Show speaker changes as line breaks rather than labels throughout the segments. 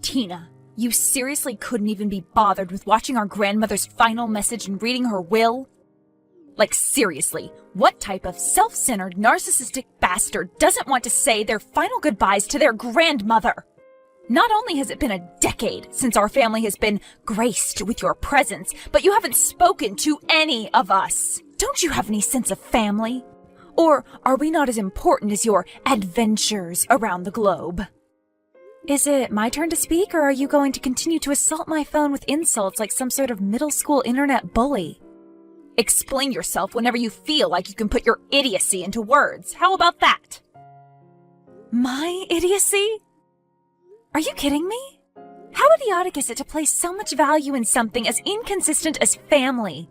Tina, you seriously couldn't even be bothered with watching our grandmother's final message and reading her will? Like, seriously, what type of self-centered, narcissistic bastard doesn't want to say their final goodbyes to their grandmother? Not only has it been a decade since our family has been graced with your presence, but you haven't spoken to any of us. Don't you have any sense of family? Or are we not as important as your adventures around the globe? Is it my turn to speak, or are you going to continue to assault my phone with insults like some sort of middle school internet bully? Explain yourself whenever you feel like you can put your idiocy into words. How about that? My idiocy? Are you kidding me? How idiotic is it to place so much value in something as inconsistent as family?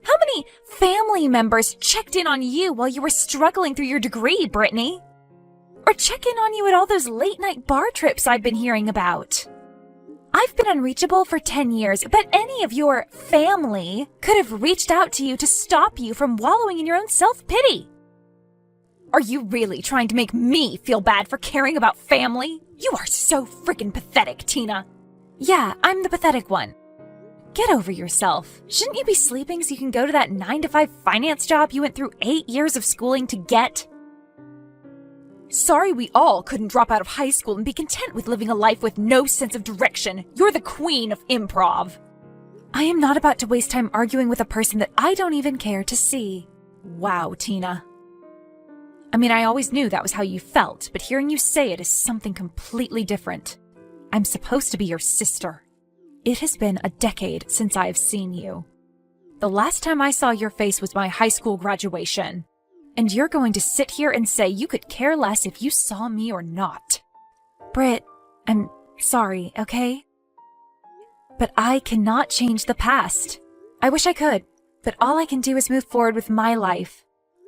How many family members checked in on you while you were struggling through your degree, Brittany? Or check in on you at all those late-night bar trips I've been hearing about? I've been unreachable for 10 years, but any of your family could have reached out to you to stop you from wallowing in your own self-pity. Are you really trying to make me feel bad for caring about family? You are so freaking pathetic, Tina. Yeah, I'm the pathetic one. Get over yourself. Shouldn't you be sleeping so you can go to that 9-to-5 finance job you went through 8 years of schooling to get? Sorry we all couldn't drop out of high school and be content with living a life with no sense of direction. You're the queen of improv. I am not about to waste time arguing with a person that I don't even care to see. Wow, Tina. I mean, I always knew that was how you felt, but hearing you say it is something completely different. I'm supposed to be your sister. It has been a decade since I have seen you. The last time I saw your face was my high school graduation. And you're going to sit here and say you could care less if you saw me or not. Britt, I'm sorry, okay? But I cannot change the past. I wish I could, but all I can do is move forward with my life.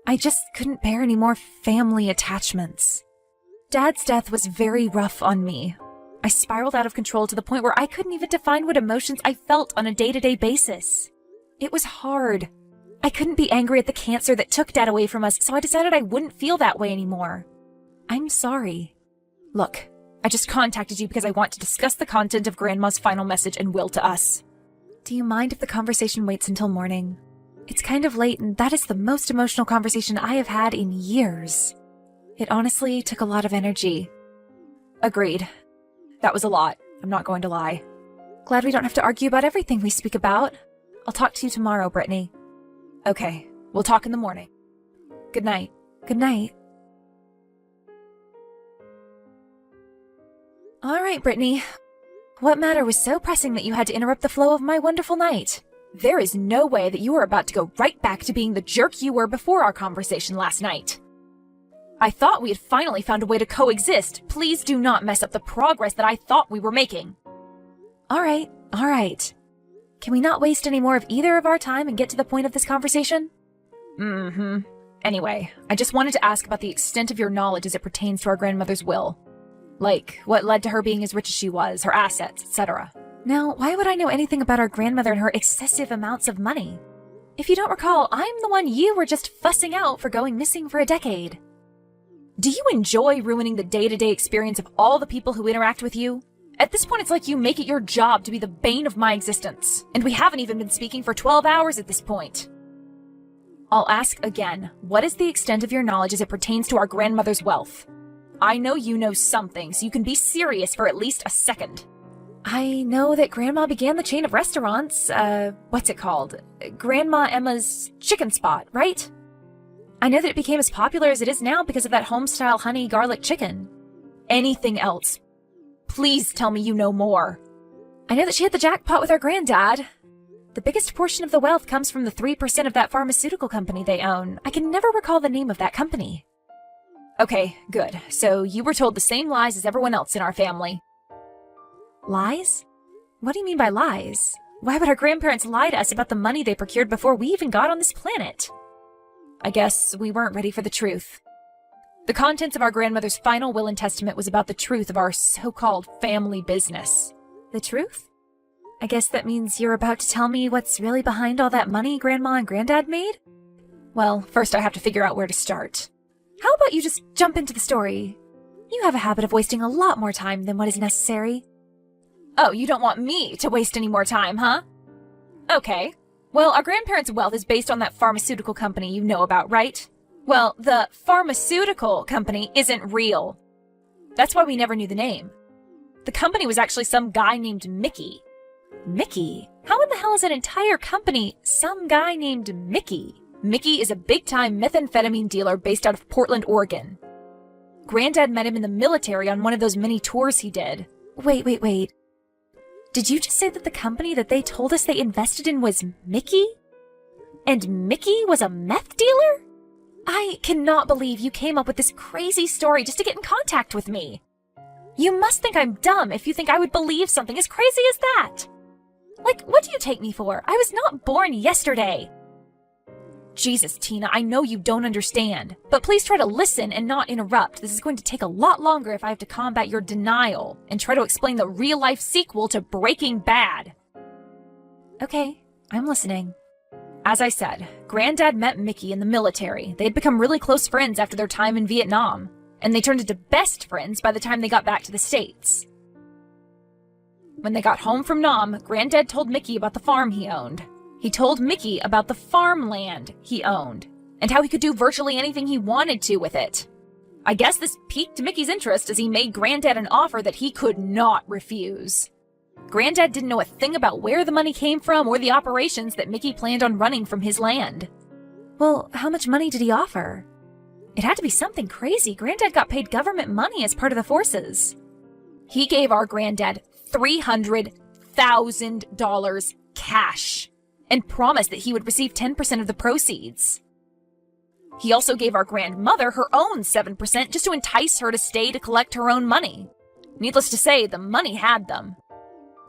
I just couldn't bear any more family attachments. Dad's death was very rough on me. I spiraled out of control to the point where I couldn't even define what emotions I felt on a day-to-day basis. It was hard. I couldn't be angry at the cancer that took Dad away from us, so I decided I wouldn't feel that way anymore. I'm sorry. Look, I just contacted you because I want to discuss the content of Grandma's final message and will to us. Do you mind if the conversation waits until morning? It's kind of late, and that is the most emotional conversation I have had in years. It honestly took a lot of energy. Agreed. That was a lot. I'm not going to lie. Glad we don't have to argue about everything we speak about. I'll talk to you tomorrow, Brittany. Okay, we'll talk in the morning. Good night. Good night. All right, Brittany. What matter was so pressing that you had to interrupt the flow of my wonderful night? There is no way that you are about to go right back to being the jerk you were before our conversation last night. I thought we had finally found a way to coexist. Please do not mess up the progress that I thought we were making. All right. Can we not waste any more of either of our time and get to the point of this conversation? Anyway, I just wanted to ask about the extent of your knowledge as it pertains to our grandmother's will. Like, what led to her being as rich as she was, her assets, etc. Now, why would I know anything about our grandmother and her excessive amounts of money? If you don't recall, I'm the one you were just fussing out for going missing for a decade. Do you enjoy ruining the day-to-day experience of all the people who interact with you? At this point, it's like you make it your job to be the bane of my existence. And we haven't even been speaking for 12 hours at this point. I'll ask again, what is the extent of your knowledge as it pertains to our grandmother's wealth? I know you know something, so you can be serious for at least a second. I know that Grandma began the chain of restaurants, what's it called? Grandma Emma's Chicken Spot, right? I know that it became as popular as it is now because of that home-style honey garlic chicken. Anything else? Please tell me you know more. I know that she hit the jackpot with our granddad. The biggest portion of the wealth comes from the 3% of that pharmaceutical company they own. I can never recall the name of that company. Okay, good. So you were told the same lies as everyone else in our family. Lies? What do you mean by lies? Why would our grandparents lie to us about the money they procured before we even got on this planet? I guess we weren't ready for the truth. The contents of our grandmother's final will and testament was about the truth of our so-called family business. The truth? I guess that means you're about to tell me what's really behind all that money Grandma and Granddad made? Well, first I have to figure out where to start. How about you just jump into the story? You have a habit of wasting a lot more time than what is necessary. Oh, you don't want me to waste any more time, huh? Okay. Well, our grandparents' wealth is based on that pharmaceutical company you know about, right? Well, the pharmaceutical company isn't real. That's why we never knew the name. The company was actually some guy named Mickey. Mickey? How in the hell is an entire company some guy named Mickey? Mickey is a big-time methamphetamine dealer based out of Portland, Oregon. Granddad met him in the military on one of those mini tours he did. Wait. Did you just say that the company that they told us they invested in was Mickey? And Mickey was a meth dealer? I cannot believe you came up with this crazy story just to get in contact with me. You must think I'm dumb if you think I would believe something as crazy as that. Like, what do you take me for? I was not born yesterday. Jesus, Tina, I know you don't understand, but please try to listen and not interrupt. This is going to take a lot longer if I have to combat your denial and try to explain the real-life sequel to Breaking Bad. Okay, I'm listening. As I said, Granddad met Mickey in the military. They had become really close friends after their time in Vietnam, and they turned into best friends by the time they got back to the States. When they got home from Nam, Granddad told Mickey about the farm he owned. He told Mickey about the farmland he owned, and how he could do virtually anything he wanted to with it. I guess this piqued Mickey's interest as he made Granddad an offer that he could not refuse. Granddad didn't know a thing about where the money came from or the operations that Mickey planned on running from his land. Well, how much money did he offer? It had to be something crazy. Granddad got paid government money as part of the forces. He gave our Granddad $300,000 cash and promised that he would receive 10% of the proceeds. He also gave our grandmother her own 7% just to entice her to stay to collect her own money. Needless to say, the money had them.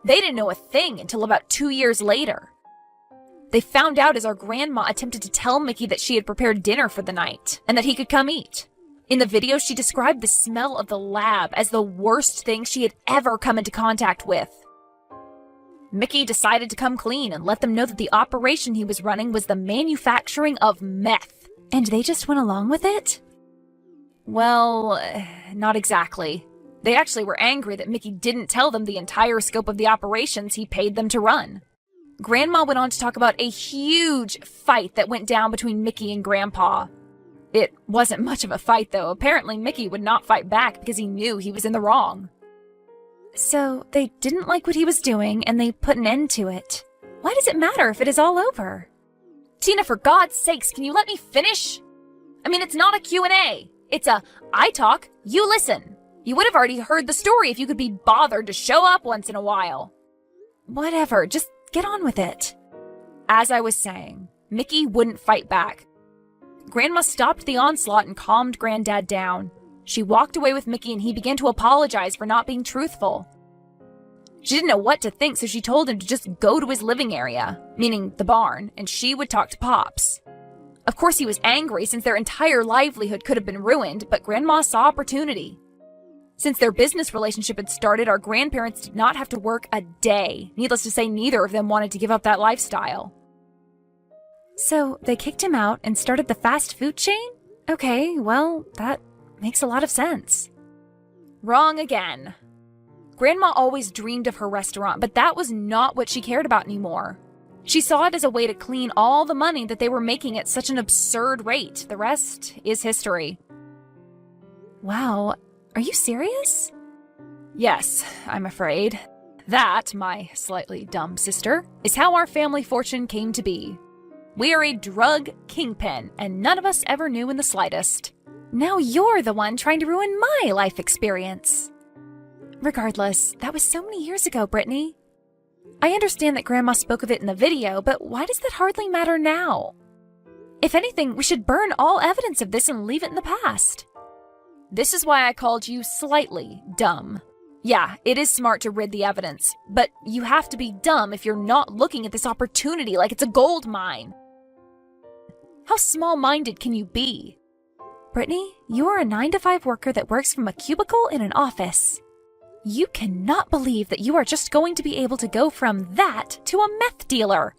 They didn't know a thing until about 2 years later. They found out as our grandma attempted to tell Mickey that she had prepared dinner for the night and that he could come eat. In the video, she described the smell of the lab as the worst thing she had ever come into contact with. Mickey decided to come clean and let them know that the operation he was running was the manufacturing of meth. And they just went along with it? Well, not exactly. They actually were angry that Mickey didn't tell them the entire scope of the operations he paid them to run. Grandma went on to talk about a huge fight that went down between Mickey and Grandpa. It wasn't much of a fight, though. Apparently, Mickey would not fight back because he knew he was in the wrong. So, they didn't like what he was doing, and they put an end to it. Why does it matter if it is all over? Tina, for God's sakes, can you let me finish? I mean, it's not a Q&A. It's a, I talk, you listen. You would have already heard the story if you could be bothered to show up once in a while. Whatever, just get on with it. As I was saying, Mickey wouldn't fight back. Grandma stopped the onslaught and calmed Granddad down. She walked away with Mickey and he began to apologize for not being truthful. She didn't know what to think, so she told him to just go to his living area, meaning the barn, and she would talk to Pops. Of course, he was angry since their entire livelihood could have been ruined, but Grandma saw opportunity. Since their business relationship had started, our grandparents did not have to work a day. Needless to say, neither of them wanted to give up that lifestyle. So, they kicked him out and started the fast food chain? Okay, well, that makes a lot of sense. Wrong again. Grandma always dreamed of her restaurant, but that was not what she cared about anymore. She saw it as a way to clean all the money that they were making at such an absurd rate. The rest is history. Wow, are you serious? Yes, I'm afraid. That, my slightly dumb sister, is how our family fortune came to be. We are a drug kingpin, and none of us ever knew in the slightest. Now you're the one trying to ruin my life experience. Regardless, that was so many years ago, Brittany. I understand that Grandma spoke of it in the video, but why does that hardly matter now? If anything, we should burn all evidence of this and leave it in the past. This is why I called you slightly dumb. Yeah, it is smart to rid the evidence, but you have to be dumb if you're not looking at this opportunity like it's a gold mine. How small-minded can you be? Brittany, you are a 9-to-5 worker that works from a cubicle in an office. You cannot believe that you are just going to be able to go from that to a meth dealer.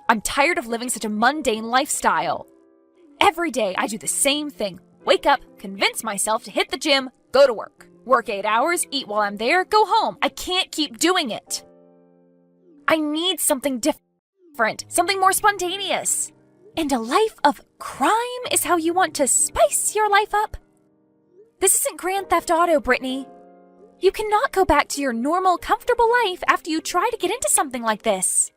I'm tired of living such a mundane lifestyle. Every day I do the same thing. Wake up, convince myself to hit the gym, go to work. Work 8 hours, eat while I'm there, go home. I can't keep doing it. I need something different, something more spontaneous. And a life of crime is how you want to spice your life up? This isn't Grand Theft Auto, Brittany. You cannot go back to your normal, comfortable life after you try to get into something like this.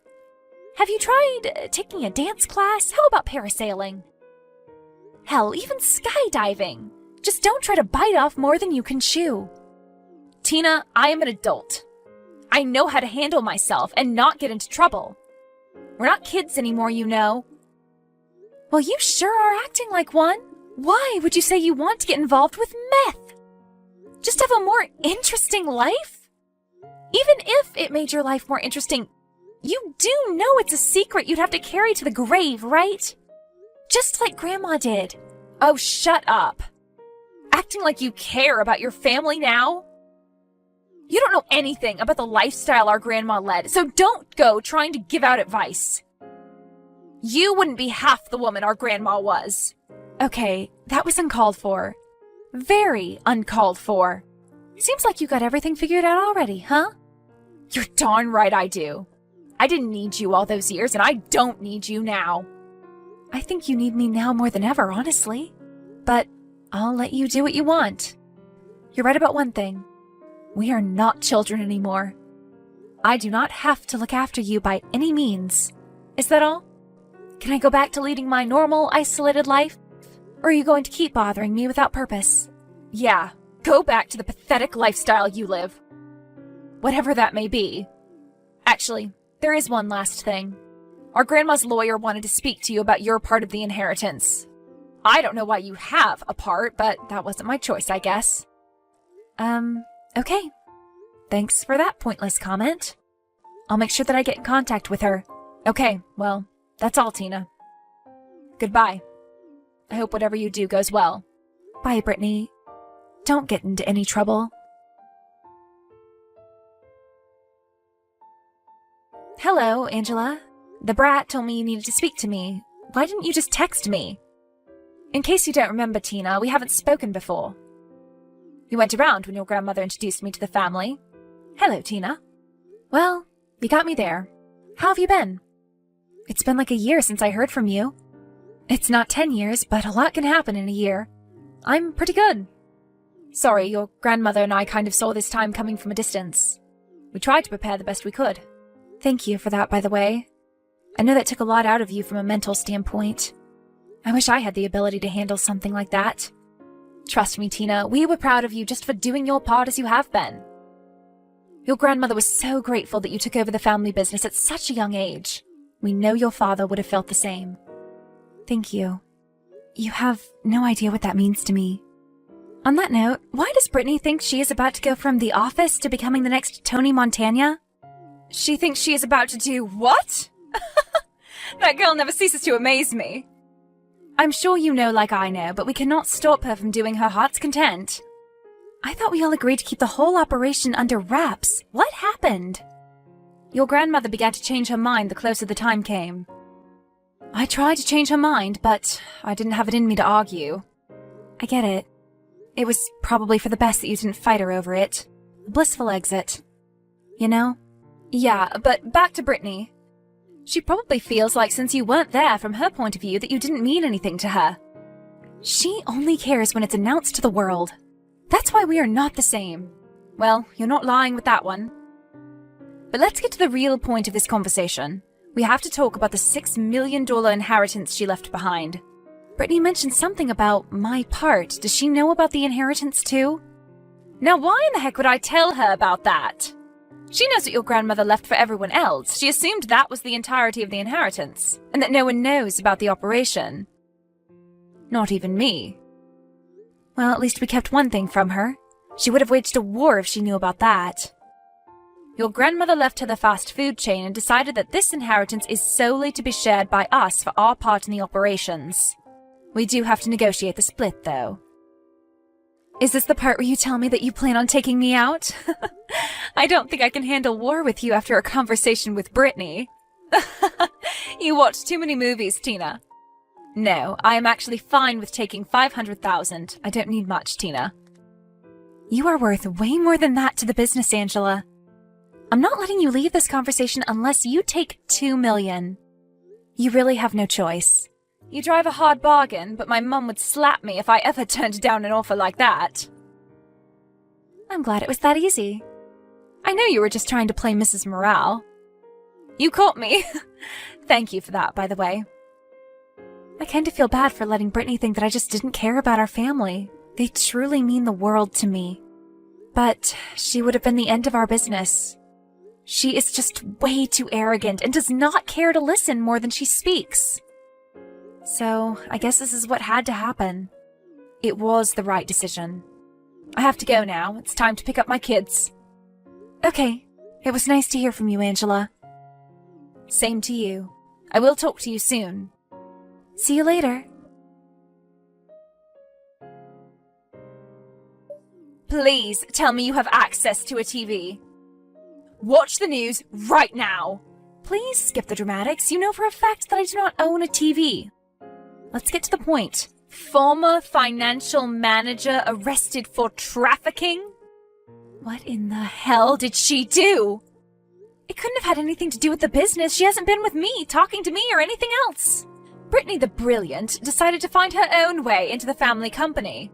Have you tried taking a dance class? How about parasailing? Hell, even skydiving. Just don't try to bite off more than you can chew. Tina, I am an adult. I know how to handle myself and not get into trouble. We're not kids anymore, you know. Well, you sure are acting like one. Why would you say you want to get involved with meth? Just have a more interesting life? Even if it made your life more interesting, you do know it's a secret you'd have to carry to the grave, right? Just like Grandma did. Oh, shut up. Acting like you care about your family now? You don't know anything about the lifestyle our grandma led, so don't go trying to give out advice. You wouldn't be half the woman our grandma was. Okay, that was uncalled for. Very uncalled for. Seems like you got everything figured out already, huh? You're darn right I do. I didn't need you all those years, and I don't need you now. I think you need me now more than ever, honestly. But I'll let you do what you want. You're right about one thing. We are not children anymore. I do not have to look after you by any means. Is that all? Can I go back to leading my normal, isolated life? Or are you going to keep bothering me without purpose? Yeah, go back to the pathetic lifestyle you live. Whatever that may be. Actually, there is one last thing. Our grandma's lawyer wanted to speak to you about your part of the inheritance. I don't know why you have a part, but that wasn't my choice, I guess. Okay. Thanks for that pointless comment. I'll make sure that I get in contact with her. Okay, well, that's all, Tina. Goodbye. I hope whatever you do goes well. Bye, Brittany. Don't get into any trouble. Hello, Angela. The brat told me you needed to speak to me. Why didn't you just text me? In case you don't remember, Tina, we haven't spoken before. You went around when your grandmother introduced me to the family. Hello, Tina. Well, you got me there. How have you been? It's been like a year since I heard from you. It's not 10 years, but a lot can happen in a year. I'm pretty good. Sorry, your grandmother and I kind of saw this time coming from a distance. We tried to prepare the best we could. Thank you for that, by the way. I know that took a lot out of you from a mental standpoint. I wish I had the ability to handle something like that. Trust me, Tina, we were proud of you just for doing your part as you have been. Your grandmother was so grateful that you took over the family business at such a young age. We know your father would have felt the same. Thank you. You have no idea what that means to me. On that note, why does Brittany think she is about to go from The Office to becoming the next Tony Montana? She thinks she is about to do what? That girl never ceases to amaze me. I'm sure you know like I know, but we cannot stop her from doing her heart's content. I thought we all agreed to keep the whole operation under wraps. What happened? Your grandmother began to change her mind the closer the time came. I tried to change her mind, but I didn't have it in me to argue. I get it. It was probably for the best that you didn't fight her over it. A blissful exit. You know? Yeah, but back to Brittany. She probably feels like since you weren't there from her point of view that you didn't mean anything to her. She only cares when it's announced to the world. That's why we are not the same. Well, you're not lying with that one. But let's get to the real point of this conversation. We have to talk about the $6 million inheritance she left behind. Brittany mentioned something about my part. Does she know about the inheritance too? Now why in the heck would I tell her about that? She knows what your grandmother left for everyone else. She assumed that was the entirety of the inheritance, and that no one knows about the operation. Not even me. Well, at least we kept one thing from her. She would have waged a war if she knew about that. Your grandmother left her the fast food chain and decided that this inheritance is solely to be shared by us for our part in the operations. We do have to negotiate the split, though. Is this the part where you tell me that you plan on taking me out? I don't think I can handle war with you after a conversation with Brittany. You watch too many movies, Tina. No, I am actually fine with taking $500,000. I don't need much, Tina. You are worth way more than that to the business, Angela. I'm not letting you leave this conversation unless you take $2 million. You really have no choice. You drive a hard bargain, but my mum would slap me if I ever turned down an offer like that. I'm glad it was that easy. I know you were just trying to play Mrs. Morale. You caught me. Thank you for that, by the way. I kind of feel bad for letting Brittany think that I just didn't care about our family. They truly mean the world to me. But she would have been the end of our business. She is just way too arrogant and does not care to listen more than she speaks. So, I guess this is what had to happen. It was the right decision. I have to go now. It's time to pick up my kids. Okay. It was nice to hear from you, Angela. Same to you. I will talk to you soon. See you later. Please tell me you have access to a TV. Watch the news right now. Please skip the dramatics. You know for a fact that I do not own a TV. Let's get to the point. Former financial manager arrested for trafficking? What in the hell did she do? It couldn't have had anything to do with the business. She hasn't been with me, talking to me, or anything else. Brittany the Brilliant decided to find her own way into the family company.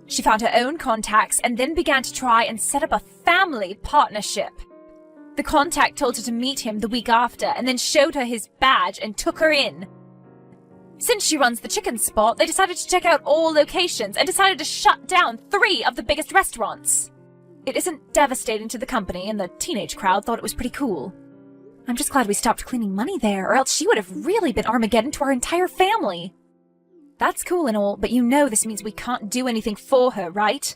She found her own contacts and then began to try and set up a family partnership. The contact told her to meet him the week after and then showed her his badge and took her in. Since she runs the chicken spot, they decided to check out all locations and decided to shut down 3 of the biggest restaurants. It isn't devastating to the company, and the teenage crowd thought it was pretty cool. I'm just glad we stopped cleaning money there, or else she would have really been Armageddon to our entire family. That's cool and all, but you know this means we can't do anything for her, right?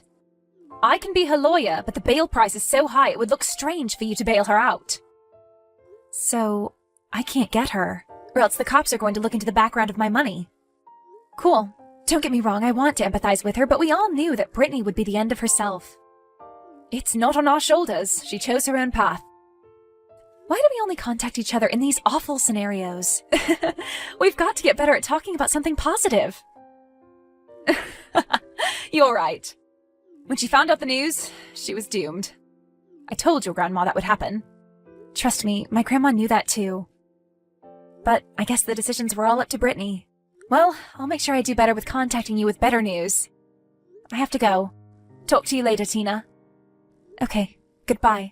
I can be her lawyer, but the bail price is so high it would look strange for you to bail her out. So, I can't get her, or else the cops are going to look into the background of my money. Cool. Don't get me wrong, I want to empathize with her, but we all knew that Brittany would be the end of herself. It's not on our shoulders. She chose her own path. Why do we only contact each other in these awful scenarios? We've got to get better at talking about something positive. You're right. When she found out the news, she was doomed. I told your grandma that would happen. Trust me, my grandma knew that too. But I guess the decisions were all up to Brittany. Well, I'll make sure I do better with contacting you with better news. I have to go. Talk to you later, Tina. Okay, goodbye.